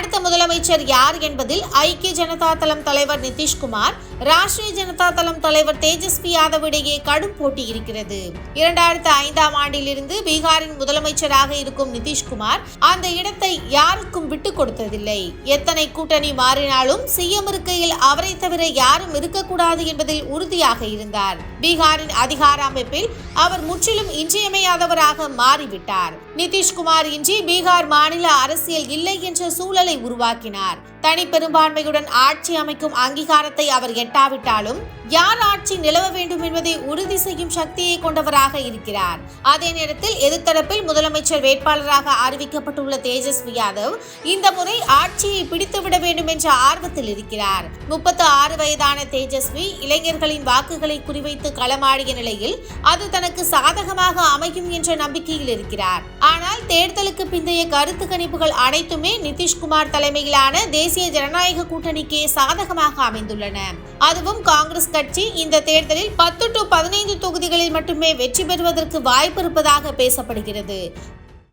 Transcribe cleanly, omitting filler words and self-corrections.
அடுத்த முதலமைச்சர் யார் என்பதில் ஐக்கிய ஜனதா தளம் தலைவர் நிதிஷ்குமார், ராஷ்டிரிய ஜனதா தளம் தலைவர் தேஜஸ்வி யாதவ் இடையே கடும் போட்டி இருக்கிறது. 2005ஆம் ஆண்டிலிருந்து பீகாரின் முதலமைச்சராக இருக்கும் நிதிஷ்குமார் அந்த இடத்தை யாருக்கும் விட்டுக் கொடுத்ததில்லை. எத்தனை கூட்டணி மாறினாலும் சிஎம் இருக்கையில் அவரை தவிர யாரும் இருக்கக்கூடாது என்பதில் உறுதியாக இருந்தார். பீகாரின் அதிகார அமைப்பில் அவர் முற்றிலும் இன்றியமையாதவராக மாறிவிட்டார். நிதிஷ்குமார் இன்றி பீகார் மாநில அரசியல் இல்லை என்ற சூழலை உருவாக்கினார். தனி பெரும்பான்மையுடன் ஆட்சி அமைக்கும் அங்கீகாரத்தை அவர் எட்டாவிட்டாலும் யார் ஆட்சி நிலவ வேண்டும் என்பதை உறுதி செய்யும் சக்தியை கொண்டவராக இருக்கிறார். அதே நேரத்தில் எதிர்த்தரப்பில் முதலமைச்சர் வேட்பாளராக அறிவிக்கப்பட்டுள்ள தேஜஸ்வி யாதவ் இந்த முறை ஆட்சியை பிடித்துவிட வேண்டும் என்ற ஆர்வத்தில் இருக்கிறார். 36 வயதான தேஜஸ்வி இளைஞர்களின் வாக்குகளை குறிவைத்து களமாடிய நிலையில் அது தனக்கு சாதகமாக அமையும் என்ற நம்பிக்கையில் இருக்கிறார். ஆனால் தேர்தலுக்கு பிந்தைய கருத்து கணிப்புகள் அனைத்துமே நிதிஷ்குமார் தலைமையிலான தேசிய ஜனநாயக கூட்டணிக்கே சாதகமாக அமைந்துள்ளன. அதுவும் காங்கிரஸ் கட்சி இந்த தேர்தலில் 10 to 15 தொகுதிகளில் மட்டுமே வெற்றி பெறுவதற்கு வாய்ப்பு இருப்பதாக பேசப்படுகிறது.